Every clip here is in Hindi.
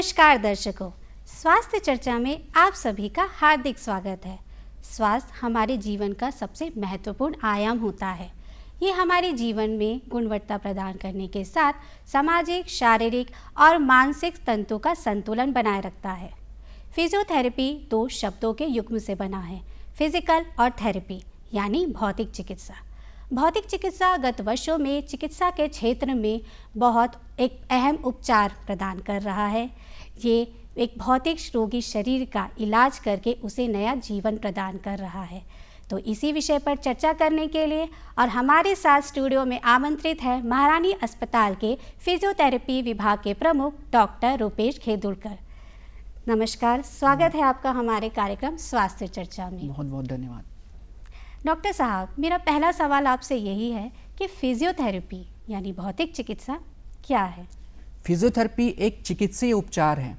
नमस्कार दर्शकों, स्वास्थ्य चर्चा में आप सभी का हार्दिक स्वागत है। स्वास्थ्य हमारे जीवन का सबसे महत्वपूर्ण आयाम होता है। ये हमारे जीवन में गुणवत्ता प्रदान करने के साथ सामाजिक, शारीरिक और मानसिक तंतु का संतुलन बनाए रखता है। फिजियोथेरेपी दो शब्दों के युग्म से बना है, फिजिकल और थेरेपी यानी भौतिक चिकित्सा। भौतिक चिकित्सा गत वर्षों में चिकित्सा के क्षेत्र में बहुत एक अहम उपचार प्रदान कर रहा है। ये एक भौतिक रोगी शरीर का इलाज करके उसे नया जीवन प्रदान कर रहा है। तो इसी विषय पर चर्चा करने के लिए और हमारे साथ स्टूडियो में आमंत्रित है महारानी अस्पताल के फिजियोथेरेपी विभाग के प्रमुख डॉक्टर रूपेश खेदुलकर। नमस्कार, स्वागत है आपका हमारे कार्यक्रम स्वास्थ्य चर्चा में। बहुत बहुत धन्यवाद। डॉक्टर साहब, मेरा पहला सवाल आपसे यही है कि फिजियोथेरेपी यानी भौतिक चिकित्सा क्या है? फिजियोथेरेपी एक चिकित्सीय उपचार है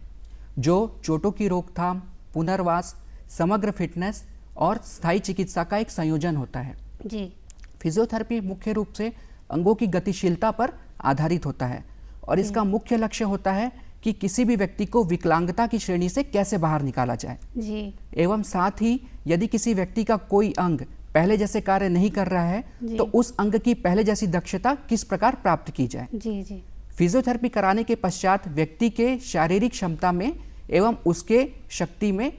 जो चोटों की रोकथाम, पुनर्वास, समग्र फिटनेस और स्थायी चिकित्सा का एक संयोजन होता है। जी। फिजियोथेरेपी मुख्य रूप से अंगों की गतिशीलता पर आधारित होता है और इसका मुख्य लक्ष्य होता है कि किसी भी व्यक्ति को विकलांगता की श्रेणी से कैसे बाहर निकाला जाए। जी। एवं साथ ही यदि किसी व्यक्ति का कोई अंग पहले जैसे कार्य नहीं कर रहा है तो उस अंग की पहले जैसी दक्षता किस प्रकार प्राप्त की जाए। जी जी। फिजियोथेरेपी कराने के पश्चात व्यक्ति के शारीरिक क्षमता में एवं उसके शक्ति में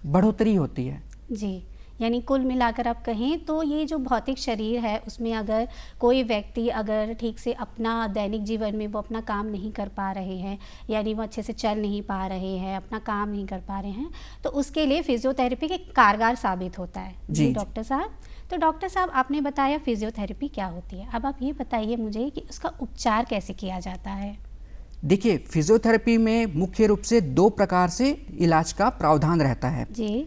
बढ़ोतरी होती है। जी, यानी कुल मिलाकर आप कहें तो ये जो भौतिक शरीर है उसमें अगर कोई व्यक्ति अगर ठीक से अपना दैनिक जीवन में वो अपना काम नहीं कर पा रहे हैं, यानी वो अच्छे से चल नहीं पा रहे हैं, अपना काम नहीं कर पा रहे हैं, तो उसके लिए फिजियोथेरेपी के कारगर साबित होता है। जी डॉक्टर साहब, तो डॉक्टर साहब आपने बताया फिजियोथेरेपी क्या होती है, अब आप ये बताइए मुझे कि उसका उपचार कैसे किया जाता है? देखिए, फिजियोथेरेपी में मुख्य रूप से दो प्रकार से इलाज का प्रावधान रहता है। जी।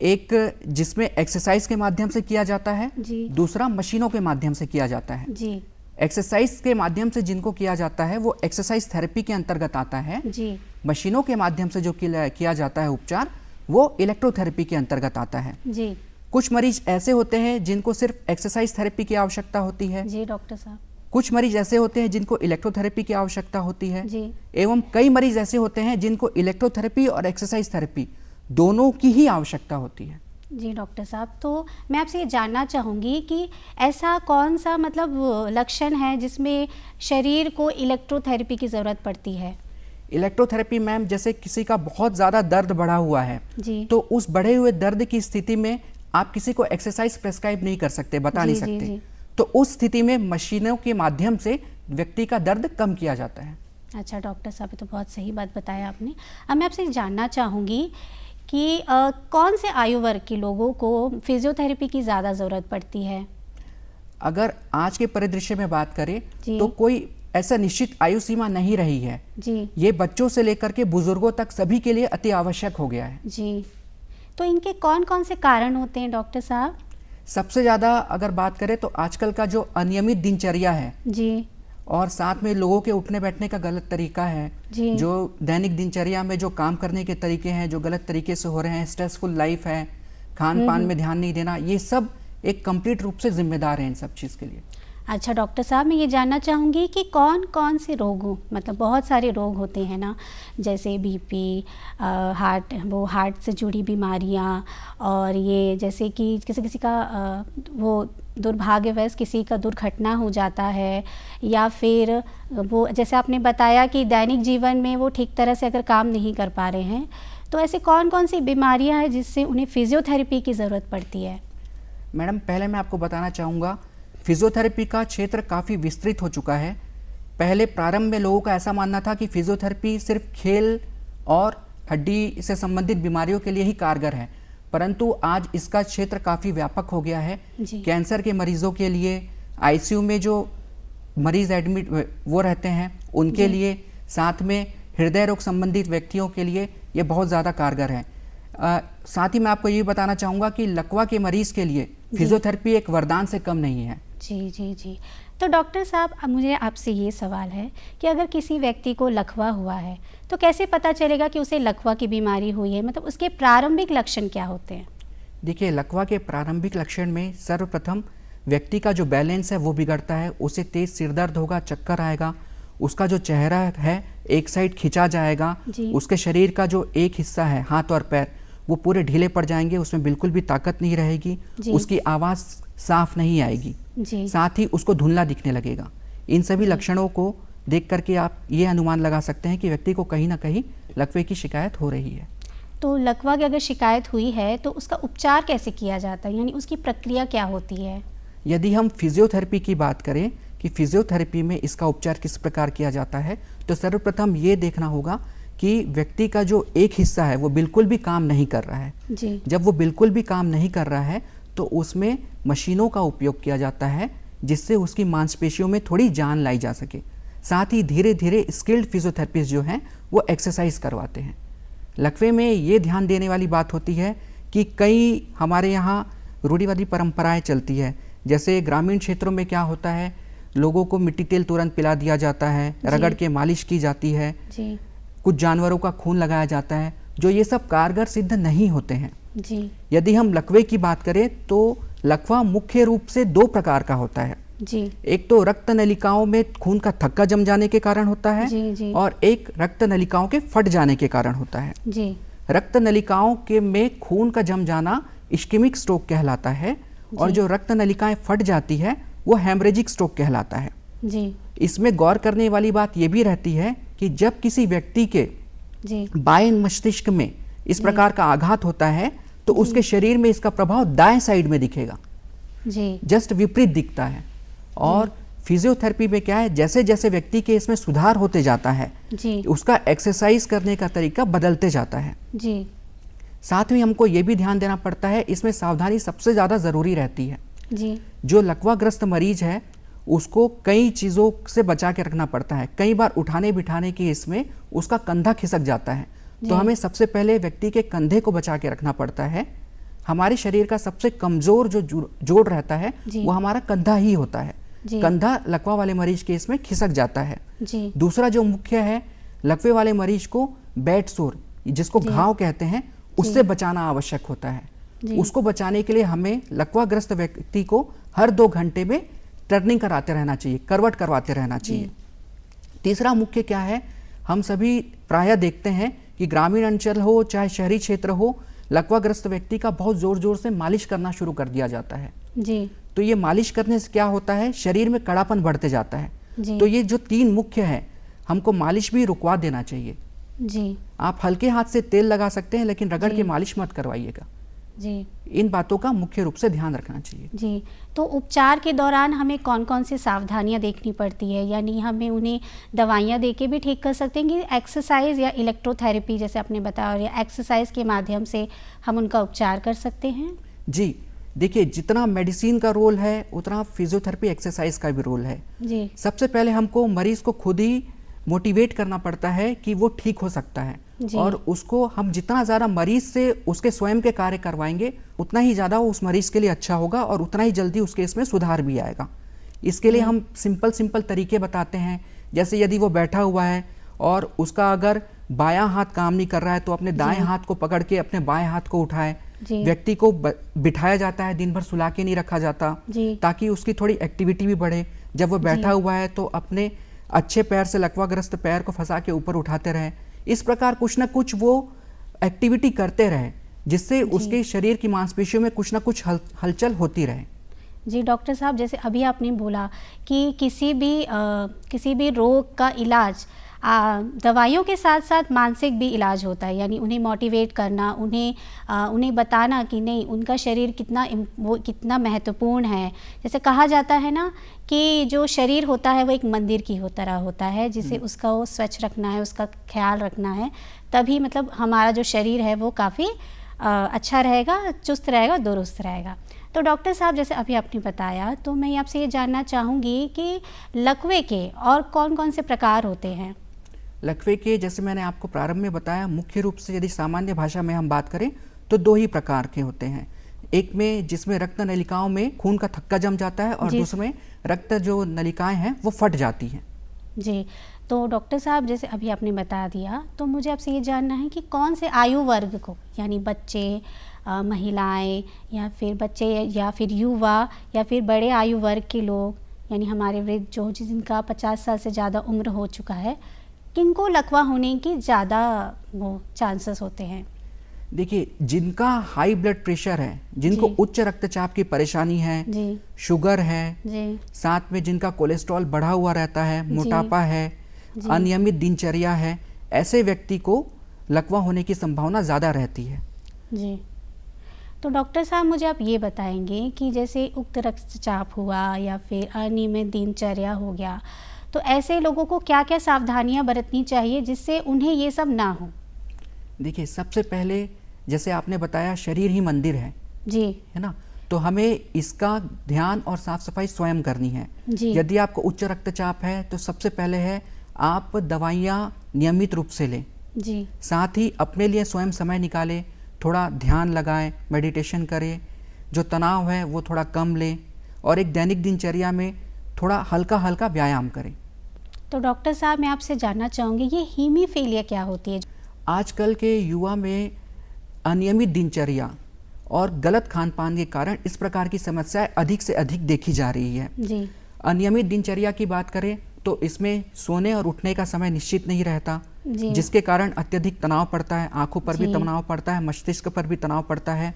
एक जिसमें एक्सरसाइज के माध्यम से किया जाता है, दूसरा मशीनों के माध्यम से किया जाता है। जी। एक्सरसाइज के माध्यम से जिनको किया जाता है वो एक्सरसाइज थेरेपी के अंतर्गत आता है। जी। मशीनों के माध्यम से जो किया जाता है उपचार वो इलेक्ट्रोथेरेपी के अंतर्गत आता है। जी। कुछ मरीज ऐसे होते हैं जिनको सिर्फ एक्सरसाइज थेरेपी की आवश्यकता होती है। जी डॉक्टर साहब। कुछ मरीज ऐसे होते हैं जिनको इलेक्ट्रोथेरेपी की आवश्यकता होती है। जी। एवं कई मरीज ऐसे होते हैं जिनको इलेक्ट्रोथेरेपी और एक्सरसाइज थेरेपी दोनों की ही आवश्यकता होती है। जी डॉक्टर साहब, तो मैं आपसे ये जानना चाहूँगी कि ऐसा कौन सा मतलब लक्षण है जिसमें शरीर को इलेक्ट्रोथेरेपी की ज़रूरत पड़ती है? इलेक्ट्रोथेरेपी मैम, जैसे किसी का बहुत ज़्यादा दर्द बढ़ा हुआ है जी। तो उस बढ़े हुए दर्द की स्थिति में आप किसी को एक्सरसाइज प्रेस्क्राइब नहीं कर सकते, बता नहीं सकते। जी। तो उस स्थिति में मशीनों के माध्यम से व्यक्ति का दर्द कम किया जाता है। अच्छा डॉक्टर साहब, ये तो बहुत सही बात बताया आपने। अब मैं आपसे जानना चाहूँगी कि कौन से आयु वर्ग के लोगों को फिजियोथेरेपी की ज़्यादा ज़रूरत पड़ती है? अगर आज के परिदृश्य में बात करें तो कोई ऐसा निश्चित आयु सीमा नहीं रही है। जी। ये बच्चों से लेकर के बुजुर्गों तक सभी के लिए अति आवश्यक हो गया है। जी, तो इनके कौन कौन से कारण होते हैं डॉक्टर साहब? सबसे ज़्यादा अगर बात करें तो आजकल का जो अनियमित दिनचर्या है जी, और साथ में लोगों के उठने बैठने का गलत तरीका है, जो दैनिक दिनचर्या में जो काम करने के तरीके हैं जो गलत तरीके से हो रहे हैं, स्ट्रेसफुल लाइफ है, खान पान में ध्यान नहीं देना, ये सब एक कंप्लीट रूप से जिम्मेदार हैं इन सब चीज़ के लिए। अच्छा डॉक्टर साहब, मैं ये जानना चाहूँगी कि कौन कौन से रोगों, मतलब बहुत सारे रोग होते हैं ना, जैसे बीपी, हार्ट से जुड़ी बीमारियाँ, और ये जैसे कि किसी का वो दुर्भाग्यवश किसी का दुर्घटना हो जाता है, या फिर वो जैसे आपने बताया कि दैनिक जीवन में वो ठीक तरह से अगर काम नहीं कर पा रहे हैं, तो ऐसे कौन कौन सी बीमारियाँ हैं जिससे उन्हें फिजियोथेरेपी की ज़रूरत पड़ती है? मैडम, पहले मैं आपको बताना चाहूँगा, फिजियोथेरेपी का क्षेत्र काफ़ी विस्तृत हो चुका है। पहले प्रारंभ में लोगों का ऐसा मानना था कि फिजियोथेरेपी सिर्फ खेल और हड्डी से संबंधित बीमारियों के लिए ही कारगर है, परंतु आज इसका क्षेत्र काफ़ी व्यापक हो गया है। कैंसर के मरीजों के लिए, आईसीयू में जो मरीज एडमिट वो रहते हैं उनके लिए, साथ में हृदय रोग संबंधित व्यक्तियों के लिए ये बहुत ज़्यादा कारगर है। साथ ही मैं आपको ये बताना चाहूँगा कि लकवा के मरीज के लिए फिजियोथेरेपी एक वरदान से कम नहीं है। जी जी जी। तो डॉक्टर साहब, अब मुझे आपसे ये सवाल है कि अगर किसी व्यक्ति को लकवा हुआ है तो कैसे पता चलेगा कि उसे लकवा की बीमारी हुई है, मतलब उसके प्रारंभिक लक्षण क्या होते हैं? देखिए, लकवा के प्रारंभिक लक्षण में सर्वप्रथम व्यक्ति का जो बैलेंस है वो बिगड़ता है, उसे तेज सिरदर्द होगा, चक्कर आएगा, उसका जो चेहरा है एक साइड खिंचा जाएगा, जी। उसके शरीर का जो एक हिस्सा है हाथ और पैर वो पूरे ढीले पड़ जाएंगे, उसमें बिल्कुल भी ताकत नहीं रहेगी, जी। उसकी आवाज़ साफ नहीं आएगी, जी। साथ ही उसको धुंधला दिखने लगेगा। इन सभी लक्षणों को देख करके आप ये अनुमान लगा सकते हैं कि व्यक्ति को कहीं ना कहीं लकवे की शिकायत हो रही है। तो लकवा की अगर शिकायत हुई है तो उसका उपचार कैसे किया जाता है, यानी उसकी प्रक्रिया क्या होती है? यदि हम फिजियोथेरेपी की बात करें कि फिजियोथेरेपी में इसका उपचार किस प्रकार किया जाता है, तो सर्वप्रथम ये देखना होगा कि व्यक्ति का जो एक हिस्सा है वो बिल्कुल भी काम नहीं कर रहा है। जी। जब वो बिल्कुल भी काम नहीं कर रहा है तो उसमें मशीनों का उपयोग किया जाता है जिससे उसकी मांसपेशियों में थोड़ी जान लाई जा सके। साथ ही धीरे धीरे स्किल्ड फिजियोथेरेपिस्ट जो हैं वो एक्सरसाइज करवाते हैं। लकवे में ये ध्यान देने वाली बात होती है कि कई हमारे यहाँ रूढ़िवादी परंपराएं चलती है। जैसे ग्रामीण क्षेत्रों में क्या होता है, लोगों को मिट्टी तेल तुरंत पिला दिया जाता है, रगड़ के मालिश की जाती है, जी। कुछ जानवरों का खून लगाया जाता है, जो ये सब कारगर सिद्ध नहीं होते हैं। जी। यदि हम लकवे की बात करें तो लकवा मुख्य रूप से दो प्रकार का होता है। जी। एक तो रक्त नलिकाओं में खून का थक्का जम जाने के कारण होता है, जी। जी। और एक रक्त नलिकाओं के फट जाने के कारण होता है। जी। रक्त नलिकाओं के में खून का जम जाना इश्केमिक स्ट्रोक कहलाता है, और जो रक्त नलिकाएं फट जाती है वो हेमरेजिक स्ट्रोक कहलाता है। जी। इसमें गौर करने वाली बात यह भी रहती है कि जब किसी व्यक्ति के जी। बाएं मस्तिष्क में इस प्रकार का आघात होता है तो उसके शरीर में इसका प्रभाव दाएं साइड में दिखेगा, जी। जस्ट विपरीत दिखता है। और फिजियोथेरेपी में क्या है, जैसे जैसे व्यक्ति के इसमें सुधार होते जाता है जी। उसका एक्सरसाइज करने का तरीका बदलते जाता है। जी। साथ में हमको ये भी ध्यान देना पड़ता है, इसमें सावधानी सबसे ज़्यादा ज़रूरी रहती है। जी। जो लकवाग्रस्त मरीज है उसको कई चीज़ों से बचा के रखना पड़ता है। कई बार उठाने बिठाने के इसमें उसका कंधा खिसक जाता है, तो हमें सबसे पहले व्यक्ति के कंधे को बचा के रखना पड़ता है। हमारे शरीर का सबसे कमज़ोर जो जोड़ रहता है वो हमारा कंधा ही होता है। कंधा लकवा वाले मरीज के इसमें खिसक जाता है। जी। दूसरा जो मुख्य है, लकवे वाले मरीज को बेड सोर जिसको घाव कहते हैं उससे बचाना आवश्यक होता है। उसको बचाने के लिए हमें लकवाग्रस्त व्यक्ति को हर 2 घंटे में टर्निंग कराते रहना चाहिए, करवट करवाते रहना चाहिए। तीसरा मुख्य क्या है, हम सभी प्रायः देखते हैं कि ग्रामीण अंचल हो चाहे शहरी क्षेत्र हो, लकवाग्रस्त व्यक्ति का बहुत जोर जोर से मालिश करना शुरू कर दिया जाता है। जी। तो ये मालिश करने से क्या होता है, शरीर में कड़ापन बढ़ते जाता है। जी। तो ये जो 3 मुख्य है, हमको मालिश भी रुकवा देना चाहिए। जी। आप हल्के हाथ से तेल लगा सकते हैं लेकिन रगड़ के मालिश मत करवाइएगा। जी। इन बातों का मुख्य रूप से ध्यान रखना चाहिए। जी। तो उपचार के दौरान हमें कौन कौन सी सावधानियां देखनी पड़ती है, यानी हमें उन्हें दवाइयां देके भी ठीक कर सकते हैं कि एक्सरसाइज या इलेक्ट्रोथेरेपी जैसे आपने बताया, या एक्सरसाइज के माध्यम से हम उनका उपचार कर सकते हैं? जी, देखिए जितना मेडिसिन का रोल है उतना फिजियोथेरेपी एक्सरसाइज का भी रोल है। जी। सबसे पहले हमको मरीज को खुद ही मोटिवेट करना पड़ता है कि वो ठीक हो सकता है, और उसको हम जितना ज़्यादा मरीज से उसके स्वयं के कार्य करवाएंगे उतना ही ज़्यादा वो उस मरीज के लिए अच्छा होगा और उतना ही जल्दी उसके इसमें सुधार भी आएगा। इसके लिए हम सिंपल तरीके बताते हैं। जैसे यदि वो बैठा हुआ है और उसका अगर बायां हाथ काम नहीं कर रहा है तो अपने दाएं हाथ को पकड़ के अपने बाएं हाथ को उठाए। व्यक्ति को बिठाया जाता है, दिन भर सुला के नहीं रखा जाता, ताकि उसकी थोड़ी एक्टिविटी भी बढ़े। जब वो बैठा हुआ है तो अपने अच्छे पैर से लकवाग्रस्त पैर को फंसा के ऊपर उठाते रहें। इस प्रकार कुछ ना कुछ वो एक्टिविटी करते रहें जिससे उसके शरीर की मांसपेशियों में कुछ ना कुछ हलचल होती रहे। जी डॉक्टर साहब, जैसे अभी आपने बोला कि किसी भी रोग का इलाज दवाइयों के साथ साथ मानसिक भी इलाज होता है, यानी उन्हें मोटिवेट करना, उन्हें बताना कि नहीं, उनका शरीर कितना महत्वपूर्ण है। जैसे कहा जाता है ना कि जो शरीर होता है वो एक मंदिर की तरह होता है, जिसे उसका वो स्वच्छ रखना है, उसका ख्याल रखना है, तभी मतलब हमारा जो शरीर है वो काफ़ी अच्छा रहेगा, चुस्त रहेगा, दुरुस्त रहेगा। तो डॉक्टर साहब, जैसे अभी आपने बताया, तो मैं आपसे ये जानना चाहूँगी कि लकवे के और कौन कौन से प्रकार होते हैं? लकवे के, जैसे मैंने आपको प्रारंभ में बताया, मुख्य रूप से यदि सामान्य भाषा में हम बात करें तो 2 ही प्रकार के होते हैं। एक में जिसमें रक्त नलिकाओं में खून का थक्का जम जाता है, और दूसरे में रक्त जो नलिकाएं हैं वो फट जाती हैं। जी, तो डॉक्टर साहब, जैसे अभी आपने बता दिया, तो मुझे आपसे ये जानना है कि कौन से आयु वर्ग को, यानी बच्चे, महिलाएं, या फिर बच्चे, या फिर युवा, या फिर बड़े आयु वर्ग के लोग, यानी हमारे वृद्ध जो जिनका 50 साल से ज़्यादा उम्र हो चुका है, किनको लकवा होने की ज़्यादा वो चांसेस होते हैं? देखिए, जिनका हाई ब्लड प्रेशर है, जिनको जी। उच्च रक्तचाप की परेशानी है, जी, शुगर है, जी, साथ में जिनका कोलेस्ट्रॉल बढ़ा हुआ रहता है, मोटापा है, जी। अनियमित दिनचर्या है, ऐसे व्यक्ति को लकवा होने की संभावना ज़्यादा रहती है। जी। तो डॉक्टर साहब मुझे आप ये बताएंगे कि जैसे उच्च रक्तचाप हुआ या फिर अनियमित दिनचर्या हो गया, तो ऐसे लोगों को क्या-क्या सावधानियां बरतनी चाहिए जिससे उन्हें ये सब ना हो? देखिए, सबसे पहले जैसे आपने बताया, शरीर ही मंदिर जी, है ना? तो हमें इसका ध्यान और साफ सफाई स्वयं करनी है। जी, यदि आपको उच्च रक्तचाप है तो सबसे पहले है आप दवाइयाँ नियमित रूप से लें। जी, साथ ही अपने लिए स्वयं समय निकालें, थोड़ा ध्यान लगाएं, मेडिटेशन करें, जो तनाव है वो थोड़ा कम लें और एक दैनिक दिनचर्या में थोड़ा हल्का हल्का व्यायाम करें। तो डॉक्टर साहब मैं आपसे जानना चाहूँगी ये हीमीफीलिया क्या होती है? आजकल के युवा में अनियमित दिनचर्या और गलत खान पान के कारण इस प्रकार की समस्याएं अधिक से अधिक देखी जा रही है। जी, अनियमित दिनचर्या की बात करें तो इसमें सोने और उठने का समय निश्चित नहीं रहता, जी, जिसके कारण अत्यधिक तनाव पड़ता है, आंखों पर भी जी। तनाव पड़ता है, मस्तिष्क पर भी तनाव पड़ता है।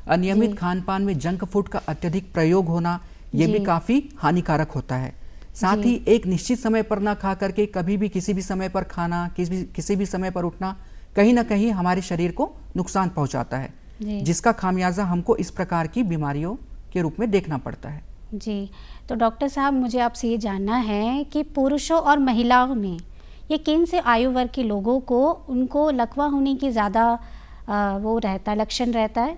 अनियमित जी। खान पान में जंक फूड का अत्यधिक प्रयोग होना ये भी जी। काफ़ी हानिकारक होता है। साथ जी। ही एक निश्चित समय पर ना खा करके कभी भी किसी भी समय पर खाना, किसी भी समय पर उठना कहीं ना कहीं हमारे शरीर को नुकसान पहुंचाता है, जी, जिसका खामियाजा हमको इस प्रकार की बीमारियों के रूप में देखना पड़ता है। जी। तो डॉक्टर साहब मुझे आपसे ये जानना है कि पुरुषों और महिलाओं में ये किन से आयु वर्ग के लोगों को उनको लकवा होने की ज़्यादा वो रहता है, लक्षण रहता है?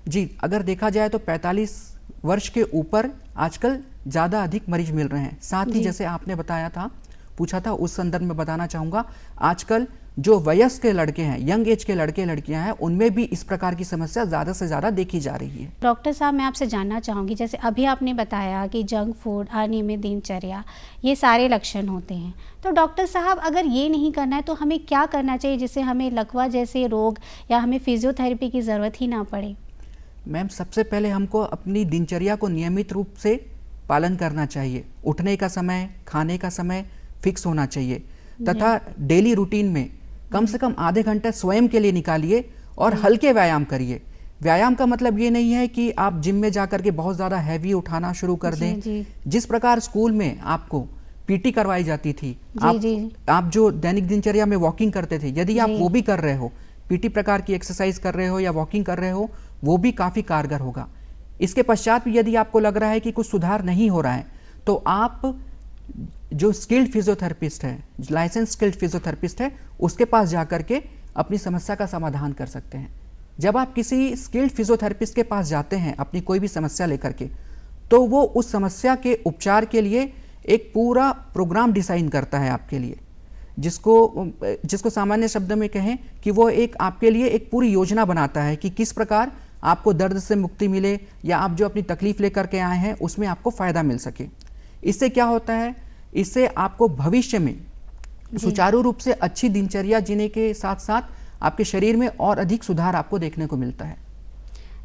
जी, अगर देखा जाए तो 45 वर्ष के ऊपर आजकल ज़्यादा अधिक मरीज मिल रहे हैं। साथ ही जी। जैसे आपने बताया था, पूछा था, उस संदर्भ में बताना चाहूँगा, आजकल जो वयस्क के लड़के हैं, यंग एज के लड़के लड़कियां हैं, उनमें भी इस प्रकार की समस्या ज़्यादा से ज़्यादा देखी जा रही है। डॉक्टर साहब मैं आपसे जानना चाहूँगी जैसे अभी आपने बताया कि जंक फूड, अनियमित दिनचर्या ये सारे लक्षण होते हैं। तो डॉक्टर साहब अगर ये नहीं करना है तो हमें क्या करना चाहिए जिससे हमें लकवा जैसे रोग या हमें फिजियोथेरेपी की ज़रूरत ही ना पड़े? मैम, सबसे पहले हमको अपनी दिनचर्या को नियमित रूप से पालन करना चाहिए। उठने का समय, खाने का समय फिक्स होना चाहिए तथा डेली रूटीन में कम से कम आधे घंटे स्वयं के लिए निकालिए और हल्के व्यायाम करिए। व्यायाम का मतलब ये नहीं है कि आप जिम में जाकर के बहुत ज़्यादा हैवी उठाना शुरू कर दें। जी, जिस प्रकार स्कूल में आपको पीटी करवाई जाती थी, जी। आप जो दैनिक दिनचर्या में वॉकिंग करते थे, यदि आप जी। वो भी कर रहे हो, पीटी प्रकार की एक्सरसाइज कर रहे हो या वॉकिंग कर रहे हो, वो भी काफ़ी कारगर होगा। इसके पश्चात भी यदि आपको लग रहा है कि कुछ सुधार नहीं हो रहा है, तो आप जो स्किल्ड फिजियोथेरेपिस्ट है, लाइसेंस स्किल्ड फिजियोथेरेपिस्ट है, उसके पास जाकर के अपनी समस्या का समाधान कर सकते हैं। जब आप किसी स्किल्ड फिजियोथेरेपिस्ट के पास जाते हैं अपनी कोई भी समस्या लेकर के, तो वो उस समस्या के उपचार के लिए एक पूरा प्रोग्राम डिज़ाइन करता है आपके लिए, जिसको सामान्य शब्द में कहें कि वो एक आपके लिए एक पूरी योजना बनाता है कि किस प्रकार आपको दर्द से मुक्ति मिले या आप जो अपनी तकलीफ लेकर के आए हैं उसमें आपको फ़ायदा मिल सके। इससे क्या होता है, इससे आपको भविष्य में सुचारू रूप से अच्छी दिनचर्या जीने के साथ साथ आपके शरीर में और अधिक सुधार आपको देखने को मिलता है।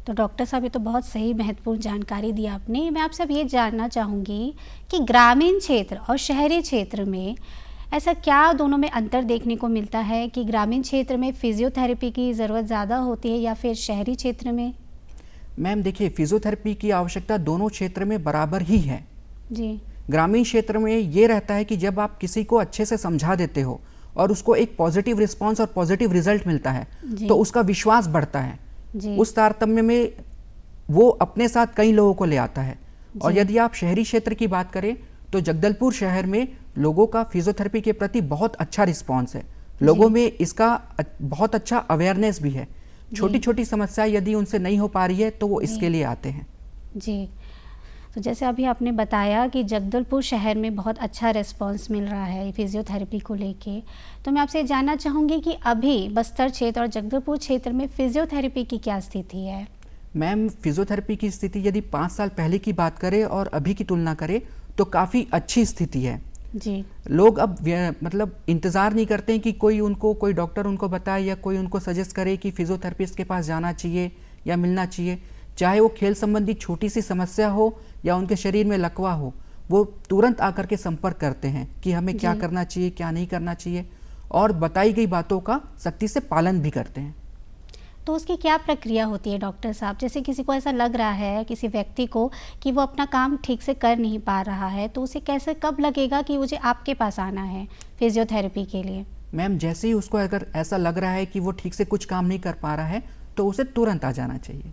तो डॉक्टर साहब ये तो बहुत सही महत्वपूर्ण जानकारी दी आपने। मैं आपसे अब ये जानना चाहूँगी कि ग्रामीण क्षेत्र और शहरी क्षेत्र में ऐसा क्या दोनों में अंतर देखने को मिलता है कि ग्रामीण क्षेत्र में फिजियोथेरेपी की ज़रूरत ज़्यादा होती है या फिर शहरी क्षेत्र में? मैम देखिए, फिजियोथेरेपी की आवश्यकता दोनों क्षेत्र में बराबर ही है। जी, ग्रामीण क्षेत्र में ये रहता है कि जब आप किसी को अच्छे से समझा देते हो और उसको एक पॉजिटिव रिस्पांस और पॉजिटिव रिजल्ट मिलता है, तो उसका विश्वास बढ़ता है। जी, उस तारतम्य में वो अपने साथ कई लोगों को ले आता है। और यदि आप शहरी क्षेत्र की बात करें तो जगदलपुर शहर में लोगों का फिजियोथेरेपी के प्रति बहुत अच्छा रिस्पांस है। लोगों में इसका बहुत अच्छा अवेयरनेस भी है। छोटी छोटी समस्या यदि उनसे नहीं हो पा रही है तो वो इसके लिए आते हैं। जी। तो जैसे अभी आपने बताया कि जगदलपुर शहर में बहुत अच्छा रिस्पांस मिल रहा है फिजियोथेरेपी को लेके, तो मैं आपसे जानना चाहूँगी कि अभी बस्तर क्षेत्र और जगदलपुर क्षेत्र में फिजियोथेरेपी की क्या स्थिति है? मैम, फिजियोथेरेपी की स्थिति यदि 5 साल पहले की बात करें और अभी की तुलना करें तो काफ़ी अच्छी स्थिति है। जी, लोग अब मतलब इंतज़ार नहीं करते हैं कि कोई डॉक्टर उनको बताए या कोई उनको सजेस्ट करे कि फिजियोथेरेपिस्ट के पास जाना चाहिए या मिलना चाहिए। चाहे वो खेल संबंधी छोटी सी समस्या हो या उनके शरीर में लकवा हो, वो तुरंत आकर के संपर्क करते हैं कि हमें क्या जी। करना चाहिए, क्या नहीं करना चाहिए, और बताई गई बातों का सख्ती से पालन भी करते हैं। तो उसकी क्या प्रक्रिया होती है डॉक्टर साहब? जैसे किसी को ऐसा लग रहा है, किसी व्यक्ति को, कि वो अपना काम ठीक से कर नहीं पा रहा है, तो उसे कैसे, कब लगेगा कि मुझे आपके पास आना है फिजियोथेरेपी के लिए? मैम, जैसे ही उसको अगर ऐसा लग रहा है कि वो ठीक से कुछ काम नहीं कर पा रहा है, तो उसे तुरंत आ जाना चाहिए।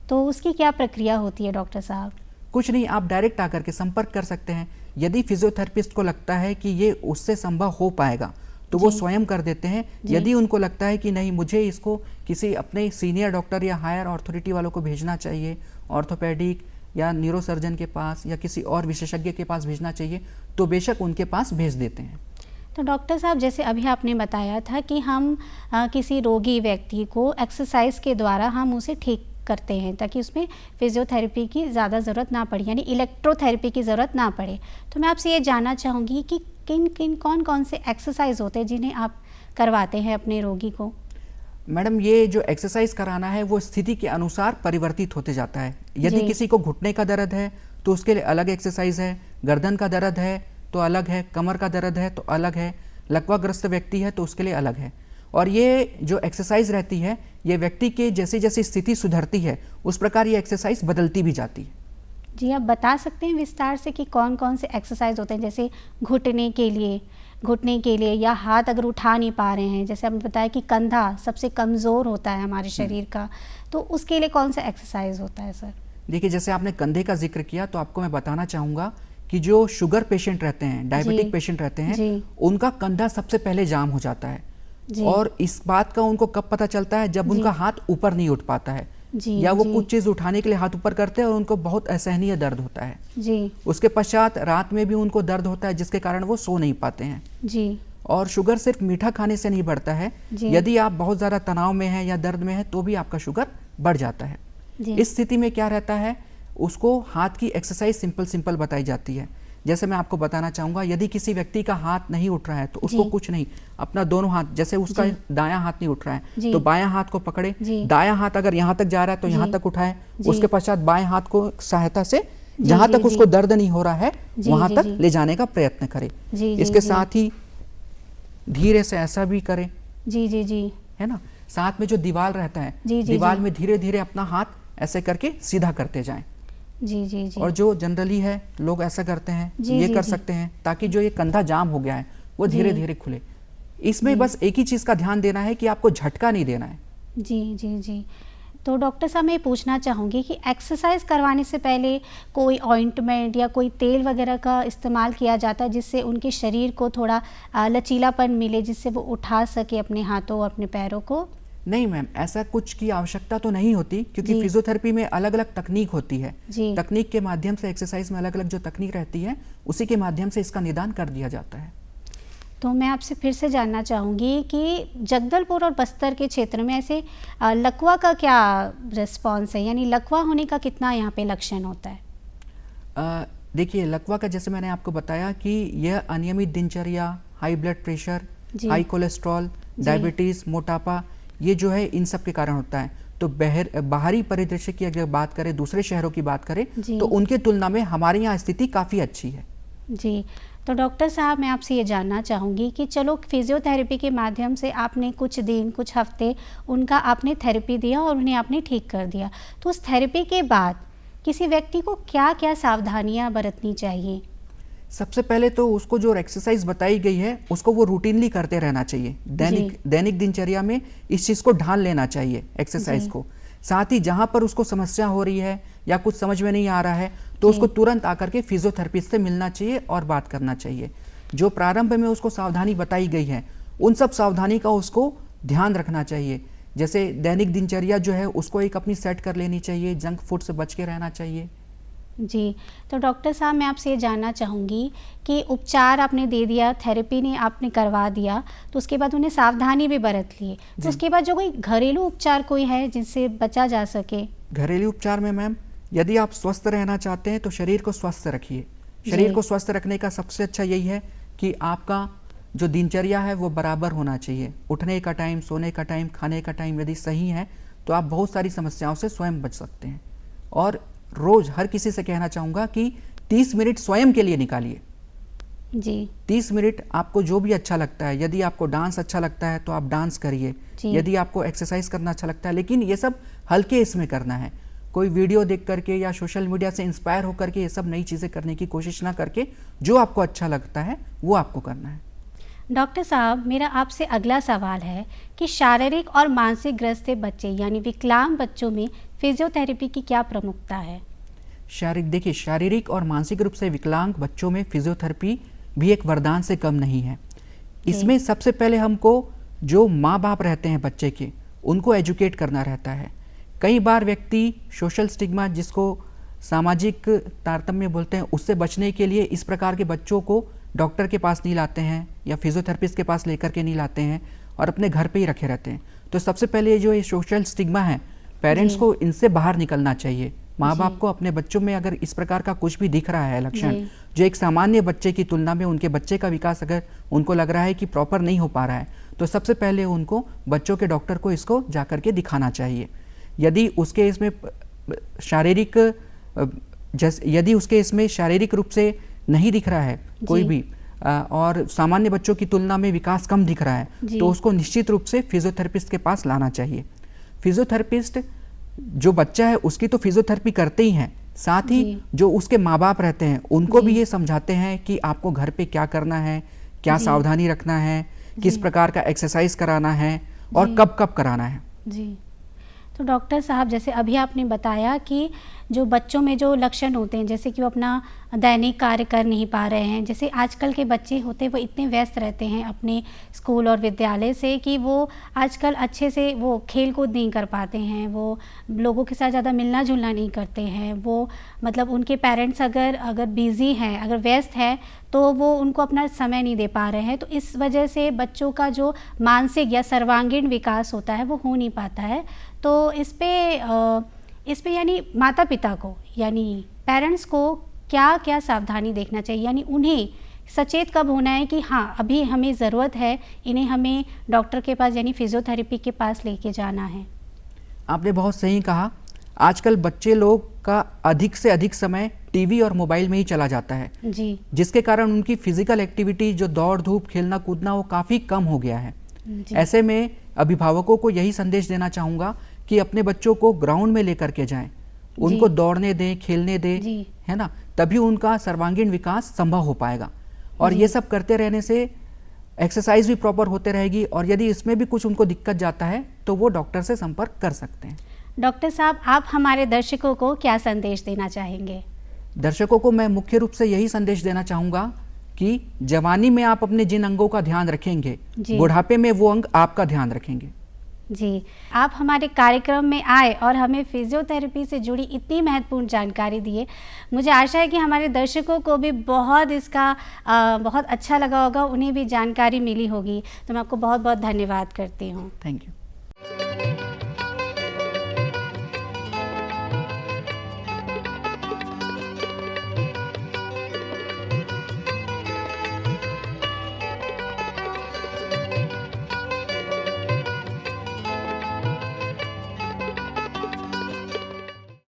तो उसकी क्या प्रक्रिया होती है डॉक्टर साहब? कुछ नहीं, आप डायरेक्ट आकर के संपर्क कर सकते हैं। यदि फिजियोथेरेपिस्ट को लगता है कि ये उससे संभव हो पाएगा, तो वो जी। स्वयं कर देते हैं। जी। यदि उनको लगता है कि नहीं, मुझे इसको किसी अपने सीनियर डॉक्टर या हायर अथॉरिटी वालों को भेजना चाहिए, ऑर्थोपेडिक या न्यूरोसर्जन के पास या किसी और विशेषज्ञ के पास भेजना चाहिए, तो बेशक उनके पास भेज देते हैं। तो डॉक्टर साहब, जैसे अभी आपने बताया था कि हम किसी रोगी व्यक्ति को एक्सरसाइज के द्वारा हम उसे ठीक करते हैं ताकि उसमें फिजियोथेरेपी की ज़्यादा ज़रूरत ना पड़े, यानी इलेक्ट्रोथेरेपी की ज़रूरत ना पड़े। तो मैं आपसे ये जानना चाहूँगी कि किन किन कौन कौन से एक्सरसाइज होते हैं जिन्हें आप करवाते हैं अपने रोगी को? मैडम, ये जो एक्सरसाइज कराना है वो स्थिति के अनुसार परिवर्तित होते जाता है। यदि जी। किसी को घुटने का दर्द है तो उसके लिए अलग एक्सरसाइज है, गर्दन का दर्द है तो अलग है, कमर का दर्द है तो अलग है, लकवाग्रस्त व्यक्ति है तो उसके लिए अलग है। और ये जो एक्सरसाइज रहती है, ये व्यक्ति के जैसे जैसे स्थिति सुधरती है उस प्रकार ये एक्सरसाइज बदलती भी जाती है। जी, आप बता सकते हैं विस्तार से कि कौन कौन से एक्सरसाइज होते हैं, जैसे घुटने के लिए या हाथ अगर उठा नहीं पा रहे हैं, जैसे आपने बताया कि कंधा सबसे कमज़ोर होता है हमारे शरीर का, तो उसके लिए कौन सा एक्सरसाइज होता है सर? देखिए, जैसे आपने कंधे का जिक्र किया तो आपको मैं बताना चाहूँगा कि जो शुगर पेशेंट रहते हैं, डायबिटिक पेशेंट रहते हैं, जी। उनका कंधा सबसे पहले जाम हो जाता है। जी। और इस बात का उनको कब पता चलता है? जब जी। उनका हाथ ऊपर नहीं उठ पाता है, जी। या वो जी। कुछ चीज़ उठाने के लिए हाथ ऊपर करते हैं और उनको बहुत असहनीय दर्द होता है। जी। उसके पश्चात रात में भी उनको दर्द होता है जिसके कारण वो सो नहीं पाते हैं। जी। और शुगर सिर्फ मीठा खाने से नहीं बढ़ता है। जी। यदि आप बहुत ज़्यादा तनाव में हैं या दर्द में हैं तो भी आपका शुगर बढ़ जाता है। जी। इस स्थिति में क्या रहता है, उसको हाथ की एक्सरसाइज सिंपल बताई जाती है। जैसे मैं आपको बताना चाहूँगा, यदि किसी व्यक्ति का हाथ नहीं उठ रहा है तो उसको जी। कुछ नहीं, अपना दोनों हाथ, जैसे उसका जी। दायां हाथ नहीं उठ रहा जी। है तो बायां हाथ को पकड़े, जी। दायां हाथ अगर यहाँ तक जा रहा है तो यहाँ जी। तक उठाए, जी। उसके पश्चात बाएं हाथ को सहायता से जी। जहाँ जी। तक उसको जी। दर्द नहीं हो रहा है जी। वहाँ जी। तक जी। ले जाने का प्रयत्न करें। जी। इसके जी। साथ ही धीरे से ऐसा भी करें, जी। जी। जी। है ना। साथ में जो दीवार रहता है, जी। जी। दीवार जी। में धीरे धीरे अपना हाथ ऐसे करके सीधा करते जाएं। जी। जी। जी। और जो जनरली है लोग ऐसा करते हैं, जी। ये जी। कर जी। सकते हैं ताकि जो ये कंधा जाम हो गया है वो जी। धीरे धीरे खुले। इसमें बस एक ही चीज़ का ध्यान देना है कि आपको झटका नहीं देना है। जी। जी। जी। तो डॉक्टर साहब, मैं ये पूछना चाहूँगी कि एक्सरसाइज करवाने से पहले कोई ऑइंटमेंट या कोई तेल वगैरह का इस्तेमाल किया जाता है जिससे उनके शरीर को थोड़ा लचीलापन मिले, जिससे वो उठा सके अपने हाथों और अपने पैरों को? नहीं मैम, ऐसा कुछ की आवश्यकता तो नहीं होती, क्योंकि जी। फिजियोथेरेपी में अलग अलग तकनीक होती है। जी। तकनीक के माध्यम से, एक्सरसाइज में अलग अलग जो तकनीक रहती है उसी के माध्यम से इसका निदान कर दिया जाता है। तो मैं आपसे फिर से जानना चाहूँगी कि जगदलपुर और बस्तर के क्षेत्र में ऐसे लकवा का क्या रिस्पॉन्स है, यानी लकवा होने का कितना यहाँ पे लक्षण होता है? देखिए, लकवा का जैसे मैंने आपको बताया कि यह अनियमित दिनचर्या, हाई ब्लड प्रेशर, जी। हाई कोलेस्ट्रॉल, जी। डायबिटीज़, मोटापा, ये जो है इन सब के कारण होता है। तो बाहरी परिदृश्य की अगर बात करें, दूसरे शहरों की बात करें, जी। तो उनके तुलना में हमारे यहाँ स्थिति काफ़ी अच्छी है। जी। तो डॉक्टर साहब, मैं आपसे ये जानना चाहूँगी कि चलो फिजियोथेरेपी के माध्यम से आपने कुछ दिन, कुछ हफ्ते उनका आपने थेरेपी दिया और उन्हें आपने ठीक कर दिया, तो उस थेरेपी के बाद किसी व्यक्ति को क्या क्या सावधानियाँ बरतनी चाहिए? सबसे पहले तो उसको जो एक्सरसाइज बताई गई है उसको वो रूटीनली करते रहना चाहिए। दैनिक दिनचर्या में इस चीज़ को ढाल लेना चाहिए, एक्सरसाइज को। साथ ही जहाँ पर उसको समस्या हो रही है या कुछ समझ में नहीं आ रहा है तो उसको तुरंत आकर के फिजियोथेरेपिस्ट से मिलना चाहिए और बात करना चाहिए। जो प्रारंभ में उसको सावधानी बताई गई है उन सब सावधानी का उसको ध्यान रखना चाहिए। जैसे दैनिक दिनचर्या जो है उसको एक अपनी सेट कर लेनी चाहिए, जंक फूड से बच के रहना चाहिए। जी। तो डॉक्टर साहब, मैं आपसे ये जानना चाहूँगी कि उपचार आपने दे दिया, थेरेपी ने आपने करवा दिया, तो उसके बाद उन्हें सावधानी भी बरत ली, तो उसके बाद जो कोई घरेलू उपचार कोई है जिनसे बचा जा सके? घरेलू उपचार में मैम, यदि आप स्वस्थ रहना चाहते हैं तो शरीर को स्वस्थ रखिए। शरीर को स्वस्थ रखने का सबसे अच्छा यही है कि आपका जो दिनचर्या है वो बराबर होना चाहिए। उठने का टाइम, सोने का टाइम, खाने का टाइम यदि सही है तो आप बहुत सारी समस्याओं से स्वयं बच सकते हैं। और रोज़ हर किसी से कहना चाहूँगा कि 30 मिनट स्वयं के लिए निकालिए। जी 30 मिनट आपको जो भी अच्छा लगता है, यदि आपको डांस अच्छा लगता है तो आप डांस करिए, जी। यदि आपको एक्सरसाइज करना अच्छा लगता है, लेकिन ये सब हल्के इसमें करना है। कोई वीडियो देख करके या सोशल मीडिया से इंस्पायर होकर के ये सब नई चीज़ें करने की कोशिश ना करके जो आपको अच्छा लगता है वो आपको करना है। डॉक्टर साहब, मेरा आपसे अगला सवाल है कि शारीरिक और मानसिक ग्रस्त बच्चे यानी विकलांग बच्चों में फिजियोथेरेपी की क्या प्रमुखता है? देखिए, शारीरिक और मानसिक रूप से विकलांग बच्चों में फिजियोथेरेपी भी एक वरदान से कम नहीं है। इसमें सबसे पहले हमको जो माँ बाप रहते हैं बच्चे के, उनको एजुकेट करना रहता है। कई बार व्यक्ति सोशल स्टिग्मा, जिसको सामाजिक तारतम्य बोलते हैं, उससे बचने के लिए इस प्रकार के बच्चों को डॉक्टर के पास नहीं लाते हैं या फिजियोथेरेपिस्ट के पास लेकर के नहीं लाते हैं और अपने घर पे ही रखे रहते हैं। तो सबसे पहले जो ये सोशल स्टिग्मा है, पेरेंट्स को इनसे बाहर निकलना चाहिए। माँ बाप को अपने बच्चों में अगर इस प्रकार का कुछ भी दिख रहा है लक्षण, जो एक सामान्य बच्चे की तुलना में उनके बच्चे का विकास अगर उनको लग रहा है कि प्रॉपर नहीं हो पा रहा है, तो सबसे पहले उनको बच्चों के डॉक्टर को इसको जाकर के दिखाना चाहिए। यदि उसके इसमें शारीरिक रूप से नहीं दिख रहा है कोई भी, और सामान्य बच्चों की तुलना में विकास कम दिख रहा है, तो उसको निश्चित रूप से फिजियोथेरेपिस्ट के पास लाना चाहिए। फिजियोथेरेपिस्ट जो बच्चा है उसकी तो फिजियोथेरेपी करते ही हैं, साथ ही जो उसके माँ बाप रहते हैं उनको भी ये समझाते हैं कि आपको घर पे क्या करना है, क्या सावधानी रखना है, किस प्रकार का एक्सरसाइज कराना है और कब कब कराना है। जी, तो डॉक्टर साहब, जैसे अभी आपने बताया कि जो बच्चों में जो लक्षण होते हैं, जैसे कि वो अपना दैनिक कार्य कर नहीं पा रहे हैं, जैसे आजकल के बच्चे होते हैं वो इतने व्यस्त रहते हैं अपने स्कूल और विद्यालय से कि वो आजकल अच्छे से वो खेल कूद नहीं कर पाते हैं, वो लोगों के साथ ज़्यादा मिलना जुलना नहीं करते हैं, वो मतलब उनके पेरेंट्स अगर बिज़ी हैं, अगर व्यस्त हैं, तो वो उनको अपना समय नहीं दे पा रहे हैं। तो इस वजह से बच्चों का जो मानसिक या सर्वांगीण विकास होता है वो हो नहीं पाता है। तो इस पे यानी माता पिता को यानी पेरेंट्स को क्या क्या सावधानी देखना चाहिए, यानी उन्हें सचेत कब होना है कि हाँ अभी हमें ज़रूरत है, इन्हें हमें डॉक्टर के पास यानी फिजियोथेरेपी के पास लेके जाना है? आपने बहुत सही कहा। आजकल बच्चे लोग का अधिक से अधिक समय टीवी और मोबाइल में ही चला जाता है जी, जिसके कारण उनकी फिजिकल एक्टिविटी, जो दौड़ धूप खेलना कूदना, वो काफ़ी कम हो गया है। ऐसे में अभिभावकों को यही संदेश देना चाहूँगा कि अपने बच्चों को ग्राउंड में लेकर के जाएं, उनको दौड़ने दें, खेलने दें, है ना, तभी उनका सर्वांगीण विकास संभव हो पाएगा। और ये सब करते रहने से एक्सरसाइज भी प्रॉपर होते रहेगी, और यदि इसमें भी कुछ उनको दिक्कत जाता है तो वो डॉक्टर से संपर्क कर सकते हैं। डॉक्टर साहब, आप हमारे दर्शकों को क्या संदेश देना चाहेंगे? दर्शकों को मैं मुख्य रूप से यही संदेश देना चाहूँगा कि जवानी में आप अपने जिन अंगों का ध्यान रखेंगे, बुढ़ापे में वो अंग आपका ध्यान रखेंगे। जी, आप हमारे कार्यक्रम में आए और हमें फिजियोथेरेपी से जुड़ी इतनी महत्वपूर्ण जानकारी दिए। मुझे आशा है कि हमारे दर्शकों को भी बहुत बहुत अच्छा लगा होगा, उन्हें भी जानकारी मिली होगी। तो मैं आपको बहुत बहुत धन्यवाद करती हूँ। Thank you.